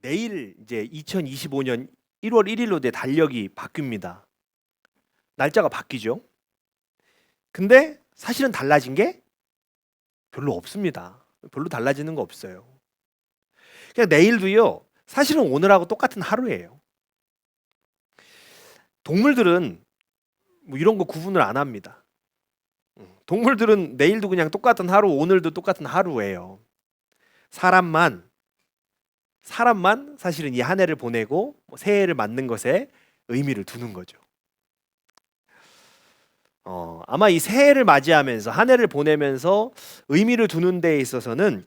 내일 이제 2025년 1월 1일로 내 달력이 바뀝니다. 날짜가 바뀌죠. 근데 사실은 달라진 게 별로 없습니다. 별로 달라지는 거 없어요. 그냥 내일도요. 사실은 오늘하고 똑같은 하루예요. 동물들은 뭐 이런 거 구분을 안 합니다. 동물들은 내일도 그냥 똑같은 하루, 오늘도 똑같은 하루예요. 사람만 사실은 이 한 해를 보내고 새해를 맞는 것에 의미를 두는 거죠. 아마 이 새해를 맞이하면서 한 해를 보내면서 의미를 두는 데에 있어서는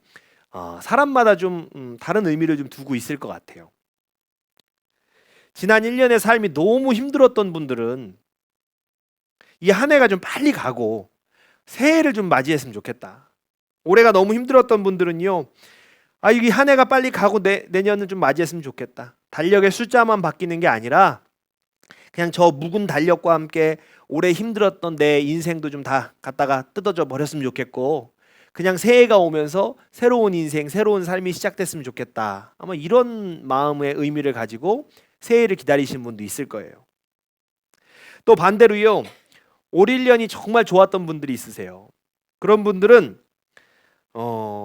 사람마다 좀 다른 의미를 좀 두고 있을 것 같아요. 지난 1년의 삶이 너무 힘들었던 분들은 이 한 해가 좀 빨리 가고 새해를 좀 맞이했으면 좋겠다. 올해가 너무 힘들었던 분들은요. 이 한 해가 빨리 가고 내년은 좀 맞이했으면 좋겠다. 달력의 숫자만 바뀌는 게 아니라 그냥 저 묵은 달력과 함께 올해 힘들었던 내 인생도 좀 다 갖다가 뜯어져 버렸으면 좋겠고 그냥 새해가 오면서 새로운 인생, 새로운 삶이 시작됐으면 좋겠다. 아마 이런 마음의 의미를 가지고 새해를 기다리시는 분도 있을 거예요. 또 반대로요. 올 1년이 정말 좋았던 분들이 있으세요. 그런 분들은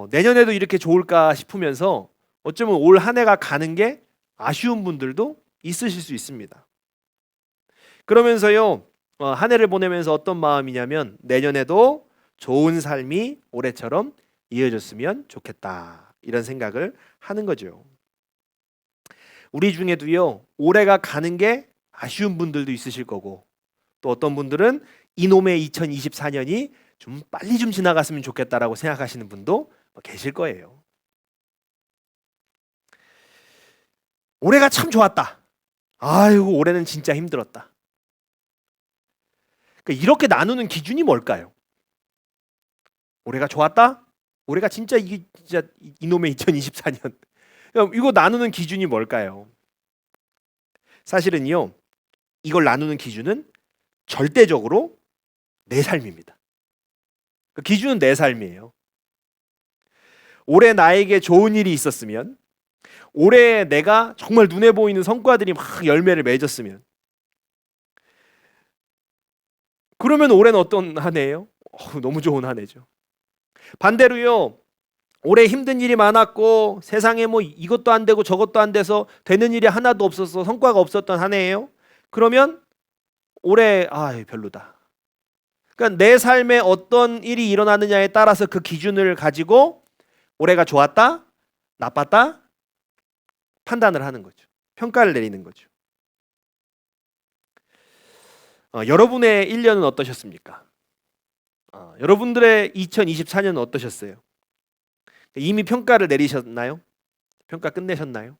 내년에도 이렇게 좋을까 싶으면서 어쩌면 올 한 해가 가는 게 아쉬운 분들도 있으실 수 있습니다. 그러면서요. 한 해를 보내면서 어떤 마음이냐면 내년에도 좋은 삶이 올해처럼 이어졌으면 좋겠다. 이런 생각을 하는 거죠. 우리 중에도요. 올해가 가는 게 아쉬운 분들도 있으실 거고 또 어떤 분들은 이놈의 2024년이 좀 빨리 좀 지나갔으면 좋겠다라고 생각하시는 분도 계실 거예요. 올해가 참 좋았다. 아이고 올해는 진짜 힘들었다. 그러니까 이렇게 나누는 기준이 뭘까요? 올해가 좋았다? 올해가 진짜 이게 진짜 이놈의 2024년. 이거 나누는 기준이 뭘까요? 사실은요. 이걸 나누는 기준은 절대적으로 내 삶입니다. 그 기준은 내 삶이에요. 올해 나에게 좋은 일이 있었으면 올해 내가 정말 눈에 보이는 성과들이 막 열매를 맺었으면 그러면 올해는 어떤 한 해예요? 너무 좋은 한 해죠. 반대로요. 올해 힘든 일이 많았고 세상에 뭐 이것도 안 되고 저것도 안 돼서 되는 일이 하나도 없어서 성과가 없었던 한 해예요. 그러면 올해 별로다. 그러니까 내 삶에 어떤 일이 일어나느냐에 따라서 그 기준을 가지고 올해가 좋았다, 나빴다 판단을 하는 거죠. 평가를 내리는 거죠. 여러분의 1년은 어떠셨습니까? 여러분들의 2024년은 어떠셨어요? 이미 평가를 내리셨나요? 평가 끝내셨나요?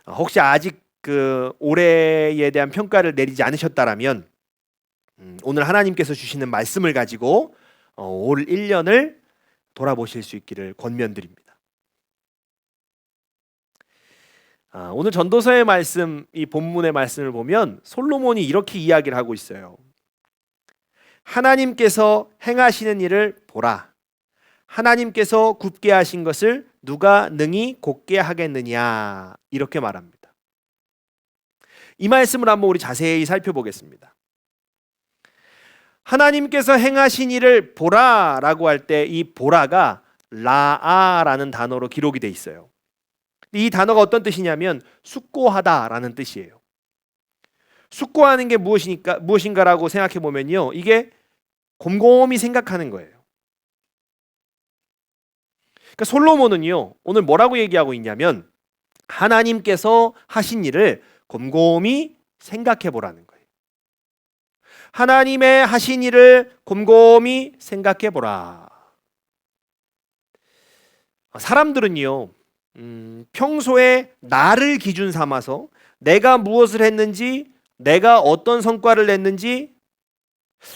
혹시 아직 그 올해에 대한 평가를 내리지 않으셨다라면 오늘 하나님께서 주시는 말씀을 가지고 올 1년을 돌아보실 수 있기를 권면드립니다. 오늘 전도서의 말씀, 이 본문의 말씀을 보면 솔로몬이 이렇게 이야기를 하고 있어요. 하나님께서 행하시는 일을 보라. 하나님께서 굽게 하신 것을 누가 능히 곧게 하겠느냐. 이렇게 말합니다. 이 말씀을 한번 우리 자세히 살펴보겠습니다. 하나님께서 행하신 일을 보라라고 할 때 이 보라가 라아라는 단어로 기록이 돼 있어요. 이 단어가 어떤 뜻이냐면 숙고하다라는 뜻이에요. 숙고하는 게 무엇인가라고 생각해 보면요. 이게 곰곰이 생각하는 거예요. 그러니까 솔로몬은요. 오늘 뭐라고 얘기하고 있냐면 하나님께서 하신 일을 곰곰이 생각해 보라는 거예요. 하나님의 하신 일을 곰곰이 생각해 보라. 사람들은요. 평소에 나를 기준 삼아서 내가 무엇을 했는지, 내가 어떤 성과를 냈는지,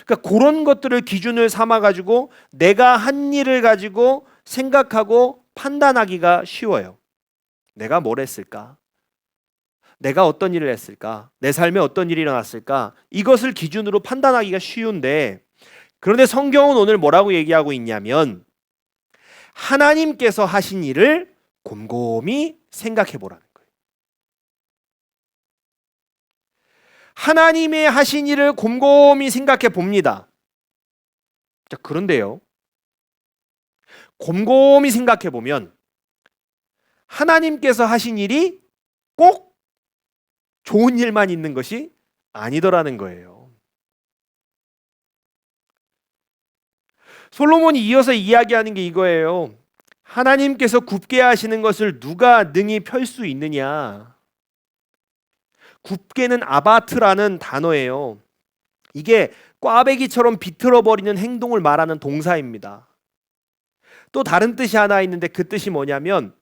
그러니까 그런 것들을 기준을 삼아 가지고 내가 한 일을 가지고 생각하고 판단하기가 쉬워요. 내가 뭘 했을까? 내가 어떤 일을 했을까? 내 삶에 어떤 일이 일어났을까? 이것을 기준으로 판단하기가 쉬운데 그런데 성경은 오늘 뭐라고 얘기하고 있냐면 하나님께서 하신 일을 곰곰이 생각해 보라는 거예요. 하나님의 하신 일을 곰곰이 생각해 봅니다. 자, 그런데요, 곰곰이 생각해 보면 하나님께서 하신 일이 꼭 좋은 일만 있는 것이 아니더라는 거예요. 솔로몬이 이어서 이야기하는 게 이거예요. 하나님께서 굽게 하시는 것을 누가 능히 펼 수 있느냐. 굽게는 아바트라는 단어예요. 이게 꽈배기처럼 비틀어버리는 행동을 말하는 동사입니다. 또 다른 뜻이 하나 있는데 그 뜻이 뭐냐면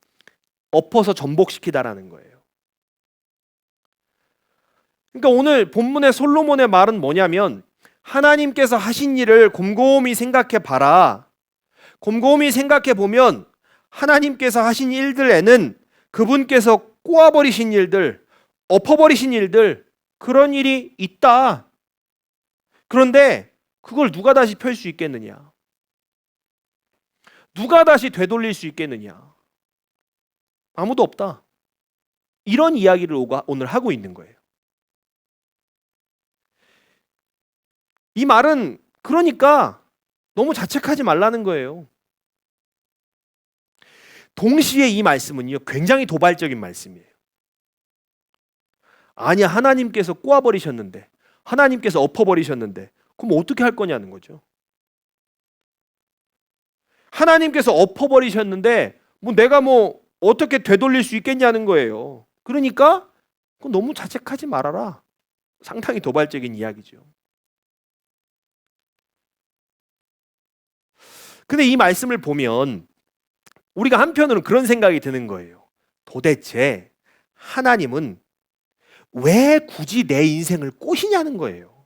엎어서 전복시키다라는 거예요. 그러니까 오늘 본문의 솔로몬의 말은 뭐냐면 하나님께서 하신 일을 곰곰이 생각해 봐라. 곰곰이 생각해 보면 하나님께서 하신 일들에는 그분께서 꼬아버리신 일들, 엎어버리신 일들, 그런 일이 있다. 그런데 그걸 누가 다시 펼 수 있겠느냐? 누가 다시 되돌릴 수 있겠느냐? 아무도 없다. 이런 이야기를 오늘 하고 있는 거예요. 이 말은 그러니까 너무 자책하지 말라는 거예요. 동시에 이 말씀은요, 굉장히 도발적인 말씀이에요. 아니야, 하나님께서 꼬아버리셨는데, 하나님께서 엎어버리셨는데, 그럼 어떻게 할 거냐는 거죠. 하나님께서 엎어버리셨는데 내가 어떻게 되돌릴 수 있겠냐는 거예요. 그러니까 그건 너무 자책하지 말아라. 상당히 도발적인 이야기죠. 근데 이 말씀을 보면 우리가 한편으로는 그런 생각이 드는 거예요. 도대체 하나님은 왜 굳이 내 인생을 꼬시냐는 거예요.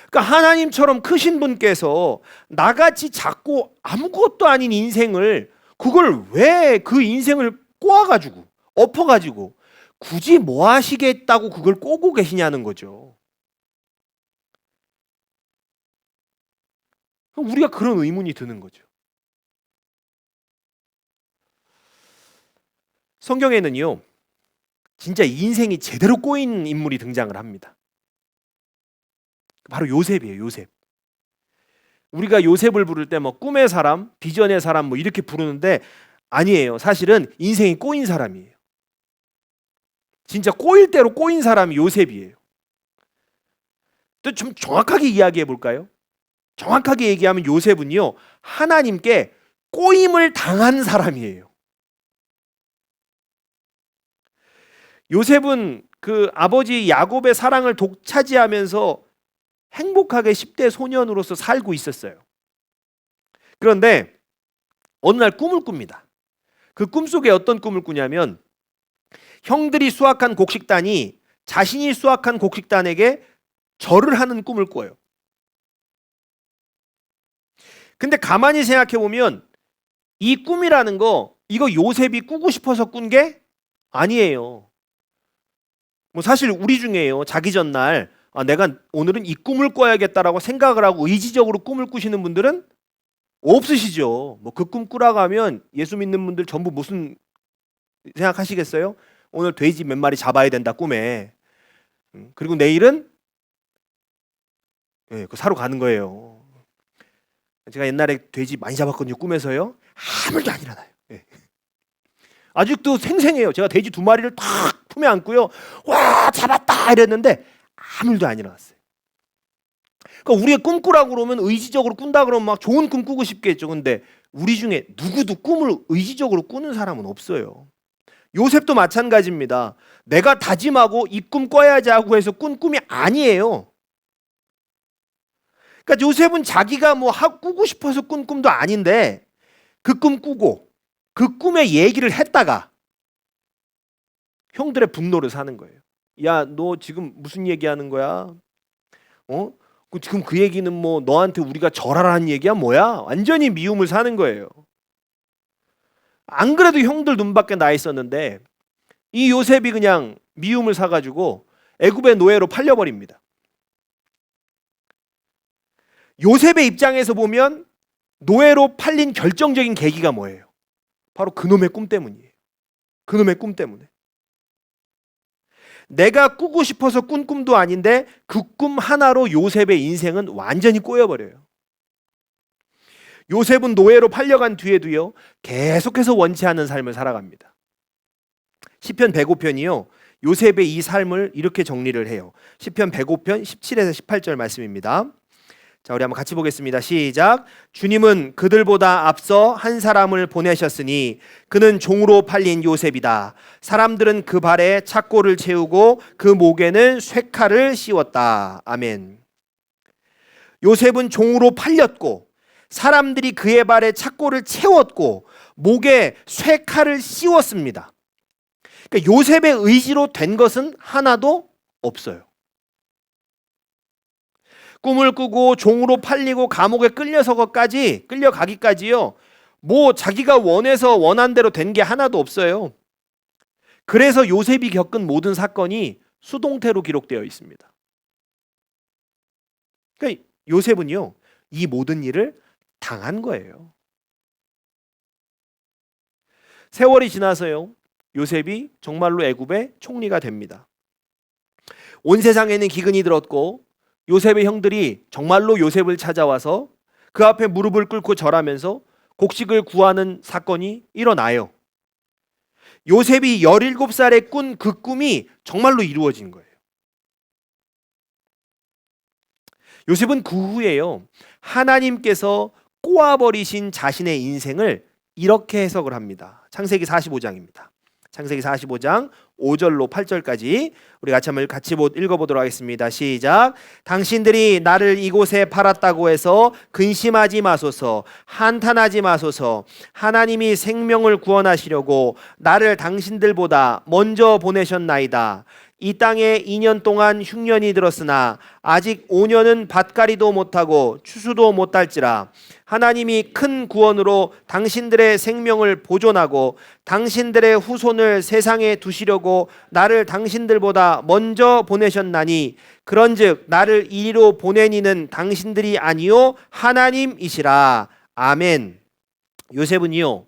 그러니까 하나님처럼 크신 분께서 나같이 작고 아무것도 아닌 인생을, 그걸 왜 그 인생을 꼬아가지고 엎어가지고 굳이 뭐 하시겠다고 그걸 꼬고 계시냐는 거죠. 우리가 그런 의문이 드는 거죠. 성경에는요, 진짜 인생이 제대로 꼬인 인물이 등장을 합니다. 바로 요셉이에요. 요셉. 우리가 요셉을 부를 때 꿈의 사람, 비전의 사람 이렇게 부르는데 아니에요. 사실은 인생이 꼬인 사람이에요. 진짜 꼬일 대로 꼬인 사람이 요셉이에요. 또 좀 정확하게 이야기해 볼까요? 정확하게 얘기하면 요셉은요, 하나님께 꼬임을 당한 사람이에요. 요셉은 그 아버지 야곱의 사랑을 독차지하면서 행복하게 10대 소년으로서 살고 있었어요. 그런데 어느 날 꿈을 꿉니다. 그 꿈속에 어떤 꿈을 꾸냐면 형들이 수확한 곡식단이 자신이 수확한 곡식단에게 절을 하는 꿈을 꿔요. 근데 가만히 생각해 보면 이 꿈이라는 거, 이거 요셉이 꾸고 싶어서 꾼 게 아니에요. 사실 우리 중에요, 자기 전날 내가 오늘은 이 꿈을 꿔야겠다라고 생각을 하고 의지적으로 꿈을 꾸시는 분들은 없으시죠. 그 꿈 꾸라고 하면 예수 믿는 분들 전부 무슨 생각하시겠어요? 오늘 돼지 몇 마리 잡아야 된다 꿈에. 그리고 내일은 그 사러 가는 거예요. 제가 옛날에 돼지 많이 잡았거든요, 꿈에서요. 아무 일도 안 일어나요. 아직도 생생해요. 제가 돼지 2마리를 탁 품에 안고요, 와 잡았다 이랬는데 아무 일도 안 일어났어요. 그러니까 우리가 꿈꾸라고 그러면 의지적으로 꾼다 그러면 막 좋은 꿈 꾸고 싶겠죠. 근데 우리 중에 누구도 꿈을 의지적으로 꾸는 사람은 없어요. 요셉도 마찬가지입니다. 내가 다짐하고 이 꿈 꿔야지 하고 해서 꾼 꿈이 아니에요. 그러니까 요셉은 자기가 꾸고 싶어서 꾼 꿈도 아닌데 그 꿈 꾸고 그 꿈의 얘기를 했다가 형들의 분노를 사는 거예요. 야, 너 지금 무슨 얘기하는 거야? 지금 그 얘기는 너한테 우리가 절하라는 얘기야 뭐야? 완전히 미움을 사는 거예요. 안 그래도 형들 눈밖에 나 있었는데 이 요셉이 그냥 미움을 사가지고 애굽의 노예로 팔려버립니다. 요셉의 입장에서 보면 노예로 팔린 결정적인 계기가 뭐예요? 바로 그놈의 꿈 때문이에요. 그놈의 꿈 때문에. 내가 꾸고 싶어서 꾼 꿈도 아닌데 그 꿈 하나로 요셉의 인생은 완전히 꼬여버려요. 요셉은 노예로 팔려간 뒤에도요, 계속해서 원치 않는 삶을 살아갑니다. 시편 105편이요, 요셉의 이 삶을 이렇게 정리를 해요. 시편 105편 17에서 18절 말씀입니다. 자, 우리 한번 같이 보겠습니다. 시작. 주님은 그들보다 앞서 한 사람을 보내셨으니 그는 종으로 팔린 요셉이다. 사람들은 그 발에 착고를 채우고 그 목에는 쇠칼을 씌웠다. 아멘. 요셉은 종으로 팔렸고 사람들이 그의 발에 착고를 채웠고 목에 쇠칼을 씌웠습니다. 그러니까 요셉의 의지로 된 것은 하나도 없어요. 꿈을 꾸고 종으로 팔리고 감옥에 끌려가기까지요, 뭐 자기가 원해서 원한 대로 된 게 하나도 없어요. 그래서 요셉이 겪은 모든 사건이 수동태로 기록되어 있습니다. 그러니까 요셉은요, 이 모든 일을 당한 거예요. 세월이 지나서요, 요셉이 정말로 애굽의 총리가 됩니다. 온 세상에는 기근이 들었고 요셉의 형들이 정말로 요셉을 찾아와서 그 앞에 무릎을 꿇고 절하면서 곡식을 구하는 사건이 일어나요. 요셉이 17살에 꾼 그 꿈이 정말로 이루어진 거예요. 요셉은 그 후에요, 하나님께서 꼬아버리신 자신의 인생을 이렇게 해석을 합니다. 창세기 45장입니다. 창세기 45장 5절로 8절까지 우리 한번 같이 읽어보도록 하겠습니다. 시작. 당신들이 나를 이곳에 팔았다고 해서 근심하지 마소서, 한탄하지 마소서. 하나님이 생명을 구원하시려고 나를 당신들보다 먼저 보내셨나이다. 이 땅에 2년 동안 흉년이 들었으나 아직 5년은 밭갈이도 못하고 추수도 못할지라. 하나님이 큰 구원으로 당신들의 생명을 보존하고 당신들의 후손을 세상에 두시려고 나를 당신들보다 먼저 보내셨나니 그런즉 나를 이리로 보낸 이는 당신들이 아니요 하나님이시라. 아멘. 요셉은요,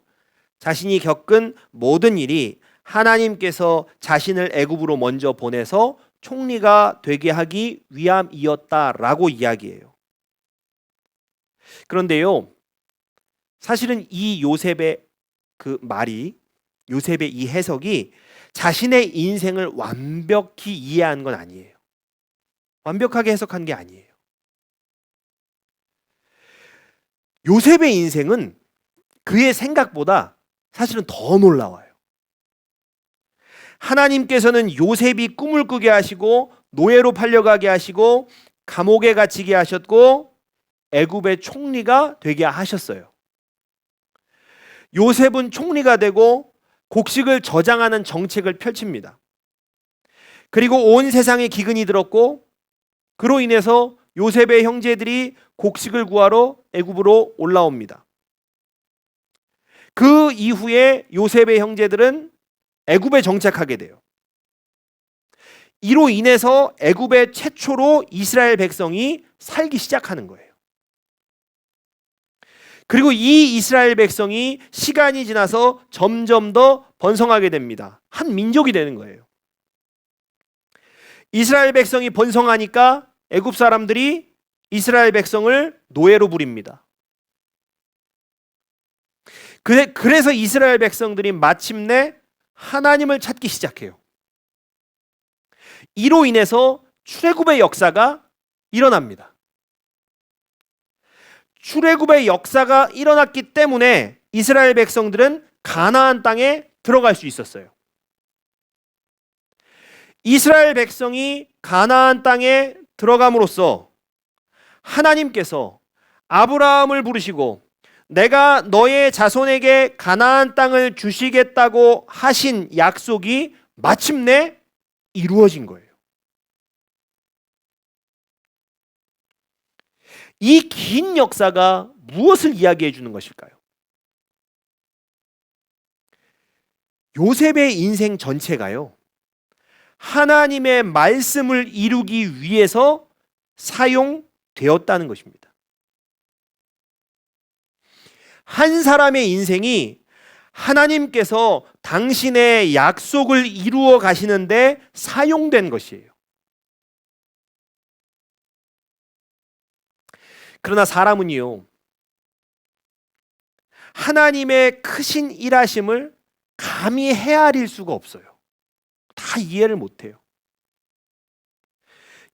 자신이 겪은 모든 일이 하나님께서 자신을 애굽으로 먼저 보내서 총리가 되게 하기 위함이었다라고 이야기해요. 그런데요, 사실은 이 요셉의 그 말이, 요셉의 이 해석이 자신의 인생을 완벽히 이해한 건 아니에요. 완벽하게 해석한 게 아니에요. 요셉의 인생은 그의 생각보다 사실은 더 놀라워요. 하나님께서는 요셉이 꿈을 꾸게 하시고 노예로 팔려가게 하시고 감옥에 갇히게 하셨고 애굽의 총리가 되게 하셨어요. 요셉은 총리가 되고 곡식을 저장하는 정책을 펼칩니다. 그리고 온 세상에 기근이 들었고 그로 인해서 요셉의 형제들이 곡식을 구하러 애굽으로 올라옵니다. 그 이후에 요셉의 형제들은 애굽에 정착하게 돼요. 이로 인해서 애굽의 최초로 이스라엘 백성이 살기 시작하는 거예요. 그리고 이 이스라엘 백성이 시간이 지나서 점점 더 번성하게 됩니다. 한 민족이 되는 거예요. 이스라엘 백성이 번성하니까 애굽 사람들이 이스라엘 백성을 노예로 부립니다. 그래서 이스라엘 백성들이 마침내 하나님을 찾기 시작해요. 이로 인해서 출애굽의 역사가 일어납니다. 출애굽의 역사가 일어났기 때문에 이스라엘 백성들은 가나안 땅에 들어갈 수 있었어요. 이스라엘 백성이 가나안 땅에 들어감으로써 하나님께서 아브라함을 부르시고 내가 너의 자손에게 가나안 땅을 주시겠다고 하신 약속이 마침내 이루어진 거예요. 이 긴 역사가 무엇을 이야기해 주는 것일까요? 요셉의 인생 전체가요, 하나님의 말씀을 이루기 위해서 사용되었다는 것입니다. 한 사람의 인생이 하나님께서 당신의 약속을 이루어 가시는데 사용된 것이에요. 그러나 사람은요, 하나님의 크신 일하심을 감히 헤아릴 수가 없어요. 다 이해를 못해요.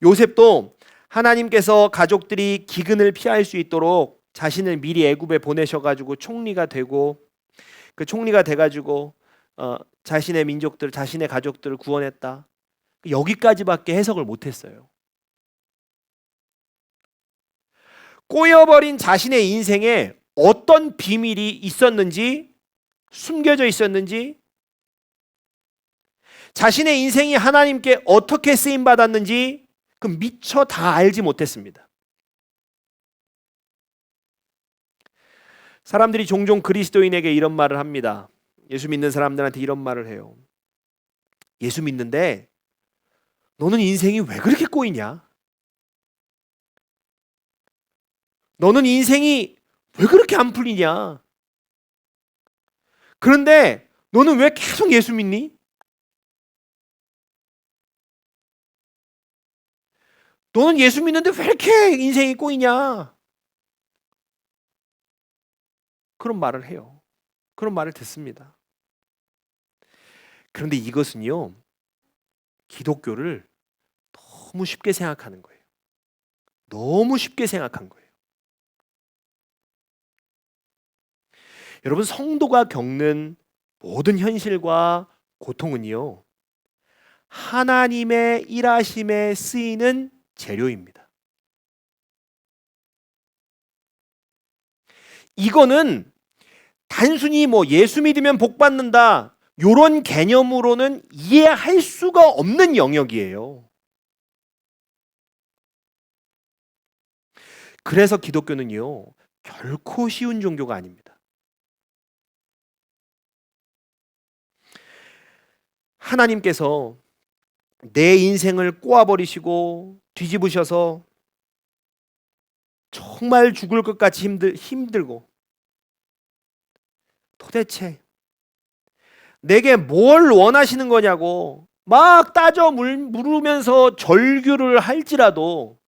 요셉도 하나님께서 가족들이 기근을 피할 수 있도록 자신을 미리 애굽에 보내셔가지고 총리가 되고, 그 총리가 돼가지고 자신의 민족들, 자신의 가족들을 구원했다. 여기까지밖에 해석을 못했어요. 꼬여버린 자신의 인생에 어떤 비밀이 있었는지, 숨겨져 있었는지, 자신의 인생이 하나님께 어떻게 쓰임받았는지 그 미처 다 알지 못했습니다. 사람들이 종종 그리스도인에게 이런 말을 합니다. 예수 믿는 사람들한테 이런 말을 해요. 예수 믿는데 너는 인생이 왜 그렇게 꼬이냐? 너는 인생이 왜 그렇게 안 풀리냐? 그런데 너는 왜 계속 예수 믿니? 너는 예수 믿는데 왜 이렇게 인생이 꼬이냐? 그런 말을 해요. 그런 말을 듣습니다. 그런데 이것은요, 기독교를 너무 쉽게 생각하는 거예요. 너무 쉽게 생각한 거예요. 여러분, 성도가 겪는 모든 현실과 고통은요, 하나님의 일하심에 쓰이는 재료입니다. 이거는 단순히 예수 믿으면 복 받는다, 이런 개념으로는 이해할 수가 없는 영역이에요. 그래서 기독교는요, 결코 쉬운 종교가 아닙니다. 하나님께서 내 인생을 꼬아버리시고 뒤집으셔서 정말 죽을 것 같이 힘들고 도대체 내게 뭘 원하시는 거냐고 막 따져 물으면서 절규를 할지라도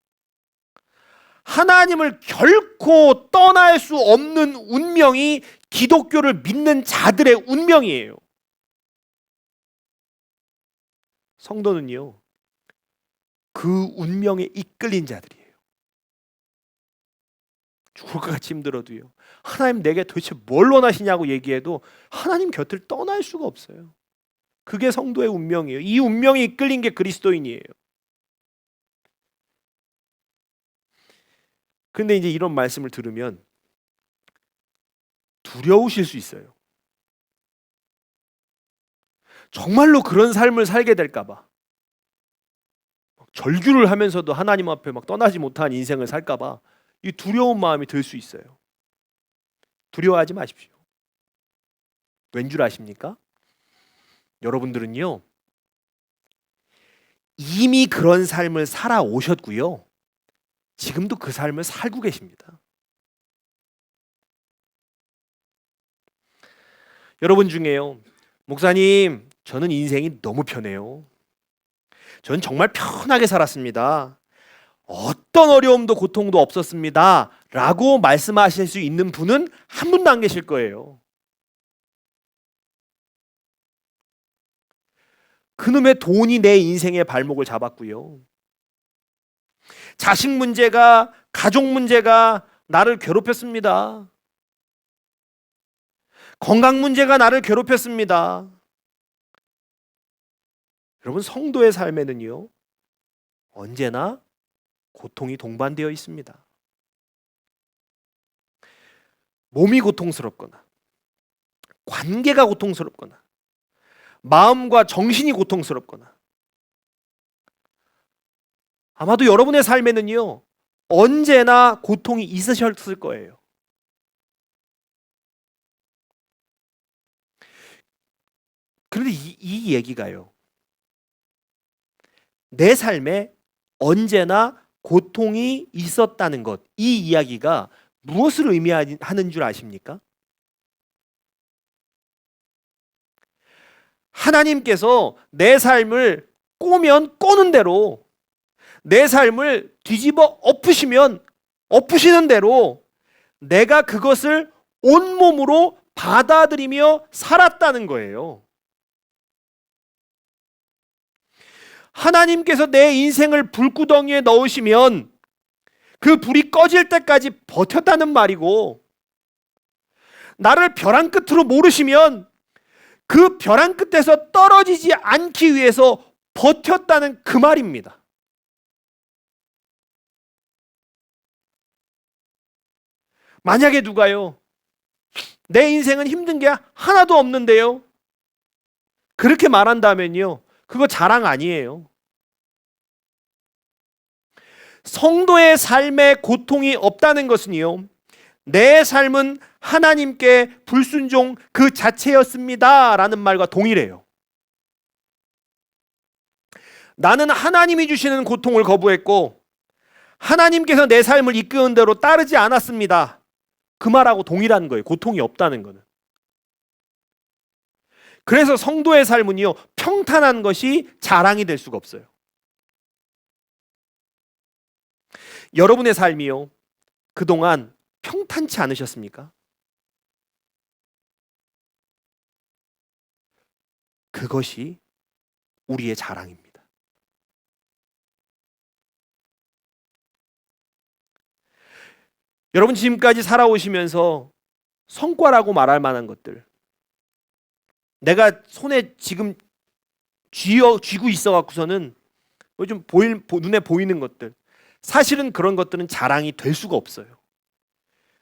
하나님을 결코 떠날 수 없는 운명이 기독교를 믿는 자들의 운명이에요. 성도는요, 그 운명에 이끌린 자들이에요. 죽을 것 같이 힘들어도요, 하나님 내게 도대체 뭘 원하시냐고 얘기해도 하나님 곁을 떠날 수가 없어요. 그게 성도의 운명이에요. 이 운명이 이끌린 게 그리스도인이에요. 근데 이제 이런 말씀을 들으면 두려우실 수 있어요. 정말로 그런 삶을 살게 될까봐, 절규를 하면서도 하나님 앞에 떠나지 못한 인생을 살까봐 이 두려운 마음이 들 수 있어요. 두려워하지 마십시오. 왠 줄 아십니까? 여러분들은요, 이미 그런 삶을 살아오셨고요, 지금도 그 삶을 살고 계십니다. 여러분 중에요, 목사님, 저는 인생이 너무 편해요. 저는 정말 편하게 살았습니다. 어떤 어려움도 고통도 없었습니다. 라고 말씀하실 수 있는 분은 한 분도 안 계실 거예요. 그놈의 돈이 내 인생의 발목을 잡았고요. 자식 문제가, 가족 문제가 나를 괴롭혔습니다. 건강 문제가 나를 괴롭혔습니다. 여러분, 성도의 삶에는요, 언제나 고통이 동반되어 있습니다. 몸이 고통스럽거나, 관계가 고통스럽거나, 마음과 정신이 고통스럽거나, 아마도 여러분의 삶에는요, 언제나 고통이 있으셨을 거예요. 그런데 이 얘기가요, 내 삶에 언제나 고통이 있었다는 것, 이 이야기가 무엇을 의미하는 줄 아십니까? 하나님께서 내 삶을 꼬면 꼬는 대로, 내 삶을 뒤집어 엎으시면 엎으시는 대로 내가 그것을 온몸으로 받아들이며 살았다는 거예요. 하나님께서 내 인생을 불구덩이에 넣으시면 그 불이 꺼질 때까지 버텼다는 말이고, 나를 벼랑 끝으로 모르시면 그 벼랑 끝에서 떨어지지 않기 위해서 버텼다는 그 말입니다. 만약에 누가요, 내 인생은 힘든 게 하나도 없는데요, 그렇게 말한다면요, 그거 자랑 아니에요. 성도의 삶에 고통이 없다는 것은요, 내 삶은 하나님께 불순종 그 자체였습니다 라는 말과 동일해요. 나는 하나님이 주시는 고통을 거부했고 하나님께서 내 삶을 이끄는 대로 따르지 않았습니다, 그 말하고 동일한 거예요. 고통이 없다는 거는. 그래서 성도의 삶은요, 평탄한 것이 자랑이 될 수가 없어요. 여러분의 삶이요, 그동안 평탄치 않으셨습니까? 그것이 우리의 자랑입니다. 여러분, 지금까지 살아오시면서 성과라고 말할 만한 것들, 내가 손에 지금 쥐고 있어 갖고서는 좀 눈에 보이는 것들, 사실은 그런 것들은 자랑이 될 수가 없어요.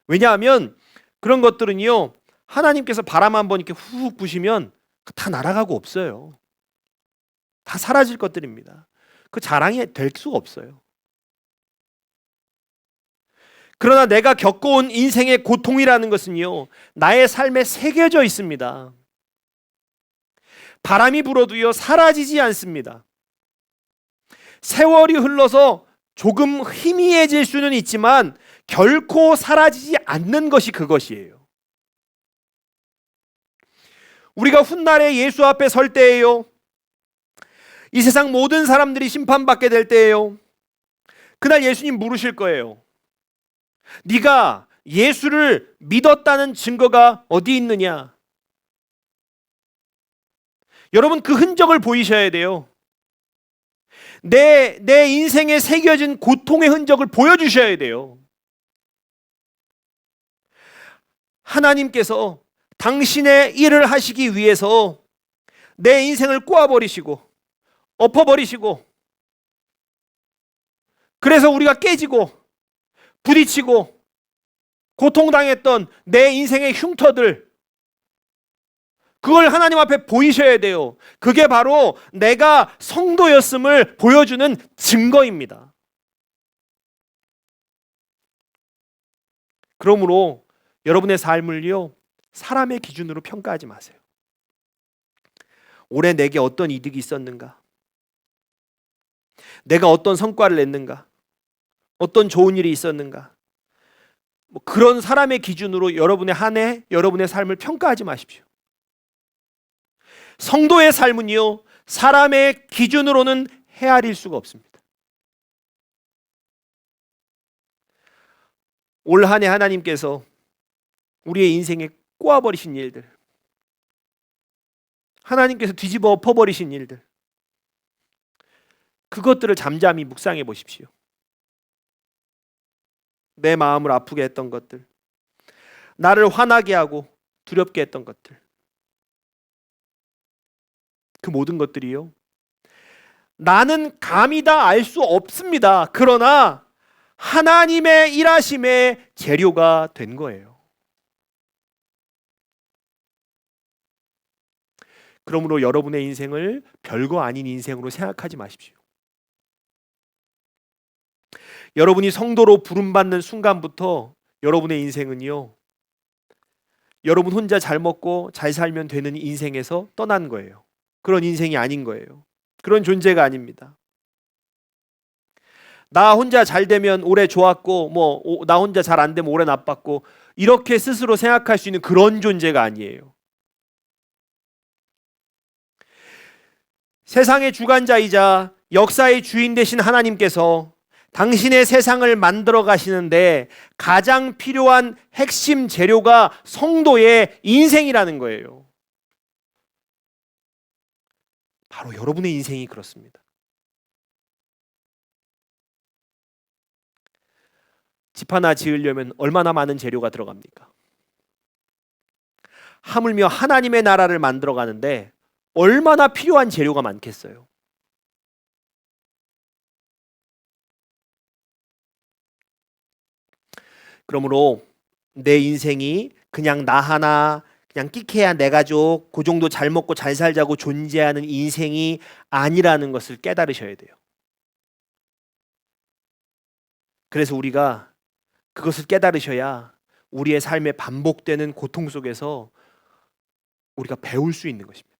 왜냐하면 그런 것들은요, 하나님께서 바람 한번 이렇게 훅 부시면 다 날아가고 없어요. 다 사라질 것들입니다. 그 자랑이 될 수가 없어요. 그러나 내가 겪어온 인생의 고통이라는 것은요, 나의 삶에 새겨져 있습니다. 바람이 불어도요, 사라지지 않습니다. 세월이 흘러서 조금 희미해질 수는 있지만 결코 사라지지 않는 것이 그것이에요. 우리가 훗날에 예수 앞에 설 때에요, 이 세상 모든 사람들이 심판받게 될 때에요, 그날 예수님 물으실 거예요. 네가 예수를 믿었다는 증거가 어디 있느냐? 여러분, 그 흔적을 보이셔야 돼요. 내 인생에 새겨진 고통의 흔적을 보여주셔야 돼요. 하나님께서 당신의 일을 하시기 위해서 내 인생을 꼬아버리시고 엎어버리시고, 그래서 우리가 깨지고 부딪히고 고통당했던 내 인생의 흉터들, 그걸 하나님 앞에 보이셔야 돼요. 그게 바로 내가 성도였음을 보여주는 증거입니다. 그러므로 여러분의 삶을요, 사람의 기준으로 평가하지 마세요. 올해 내게 어떤 이득이 있었는가? 내가 어떤 성과를 냈는가? 어떤 좋은 일이 있었는가? 그런 사람의 기준으로 여러분의 한 해, 여러분의 삶을 평가하지 마십시오. 성도의 삶은요, 사람의 기준으로는 헤아릴 수가 없습니다. 올 한 해 하나님께서 우리의 인생에 꼬아버리신 일들, 하나님께서 뒤집어 엎어버리신 일들, 그것들을 잠잠히 묵상해 보십시오. 내 마음을 아프게 했던 것들, 나를 화나게 하고 두렵게 했던 것들, 그 모든 것들이요, 나는 감히 다 알 수 없습니다. 그러나 하나님의 일하심의 재료가 된 거예요. 그러므로 여러분의 인생을 별거 아닌 인생으로 생각하지 마십시오. 여러분이 성도로 부름받는 순간부터 여러분의 인생은요, 여러분 혼자 잘 먹고 잘 살면 되는 인생에서 떠난 거예요. 그런 인생이 아닌 거예요. 그런 존재가 아닙니다. 나 혼자 잘 되면 올해 좋았고, 나 혼자 잘 안 되면 올해 나빴고, 이렇게 스스로 생각할 수 있는 그런 존재가 아니에요. 세상의 주관자이자 역사의 주인 되신 하나님께서 당신의 세상을 만들어 가시는데 가장 필요한 핵심 재료가 성도의 인생이라는 거예요. 바로 여러분의 인생이 그렇습니다. 집 하나 지으려면 얼마나 많은 재료가 들어갑니까? 하물며 하나님의 나라를 만들어 가는데 얼마나 필요한 재료가 많겠어요. 그러므로 내 인생이 그냥 나 하나, 그냥 끼케야 내 가족, 그 정도 잘 먹고 잘 살자고 존재하는 인생이 아니라는 것을 깨달으셔야 돼요. 그래서 우리가 그것을 깨달으셔야 우리의 삶에 반복되는 고통 속에서 우리가 배울 수 있는 것입니다.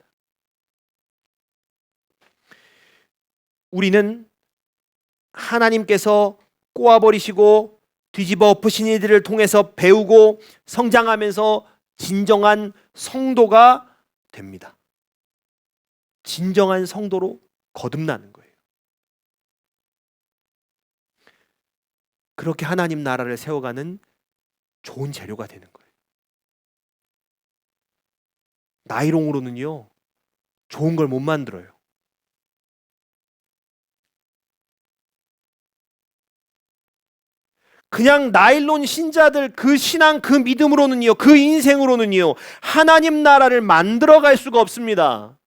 우리는 하나님께서 꼬아버리시고 뒤집어 엎으신 이들을 통해서 배우고 성장하면서 진정한 성도가 됩니다. 진정한 성도로 거듭나는 거예요. 그렇게 하나님 나라를 세워가는 좋은 재료가 되는 거예요. 나이롱으로는요, 좋은 걸 못 만들어요. 그냥 나일론 신자들 그 신앙, 그 믿음으로는요, 그 인생으로는요, 하나님 나라를 만들어갈 수가 없습니다.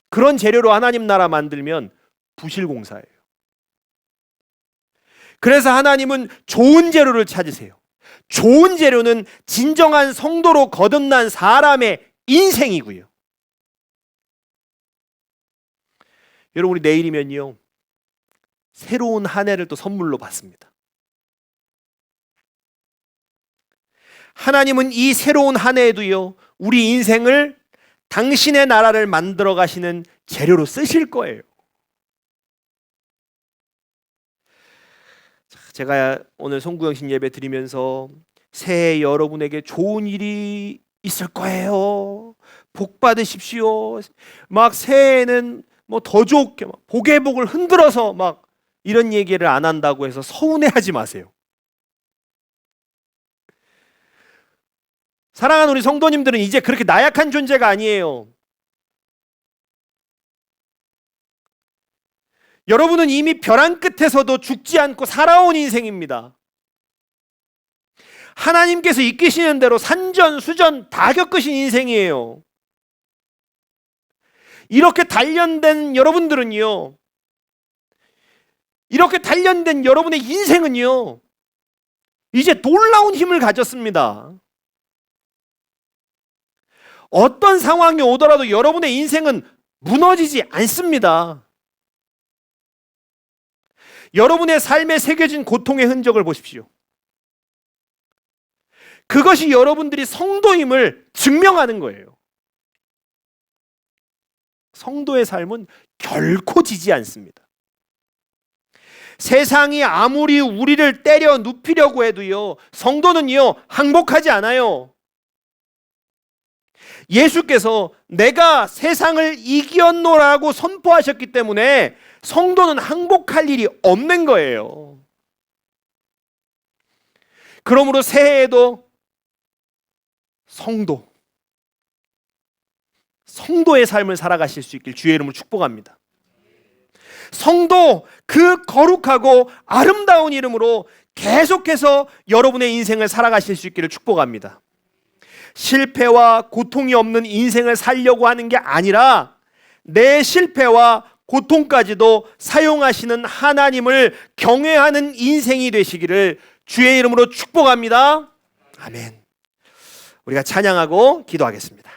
그런 재료로 하나님 나라 만들면 부실공사예요. 그래서 하나님은 좋은 재료를 찾으세요. 좋은 재료는 진정한 성도로 거듭난 사람의 인생이고요. 여러분, 우리 내일이면요, 새로운 한 해를 또 선물로 받습니다. 하나님은 이 새로운 한 해에도요, 우리 인생을 당신의 나라를 만들어 가시는 재료로 쓰실 거예요. 제가 오늘 송구영신 예배 드리면서 새해 여러분에게 좋은 일이 있을 거예요, 복 받으십시오, 막 새해에는 뭐 더 좋게 막 복의 복을 흔들어서 막 이런 얘기를 안 한다고 해서 서운해하지 마세요. 사랑하는 우리 성도님들은 이제 그렇게 나약한 존재가 아니에요. 여러분은 이미 벼랑 끝에서도 죽지 않고 살아온 인생입니다. 하나님께서 이끄시는 대로 산전수전 다 겪으신 인생이에요. 이렇게 단련된 여러분들은요, 이렇게 단련된 여러분의 인생은요, 이제 놀라운 힘을 가졌습니다. 어떤 상황이 오더라도 여러분의 인생은 무너지지 않습니다. 여러분의 삶에 새겨진 고통의 흔적을 보십시오. 그것이 여러분들이 성도임을 증명하는 거예요. 성도의 삶은 결코 지지 않습니다. 세상이 아무리 우리를 때려 눕히려고 해도요, 성도는요, 항복하지 않아요. 예수께서 내가 세상을 이겼노라고 선포하셨기 때문에 성도는 항복할 일이 없는 거예요. 그러므로 새해에도 성도의 삶을 살아가실 수 있길 주의 이름으로 축복합니다. 성도, 그 거룩하고 아름다운 이름으로 계속해서 여러분의 인생을 살아가실 수 있기를 축복합니다. 실패와 고통이 없는 인생을 살려고 하는 게 아니라 내 실패와 고통까지도 사용하시는 하나님을 경외하는 인생이 되시기를 주의 이름으로 축복합니다. 아멘. 우리가 찬양하고 기도하겠습니다.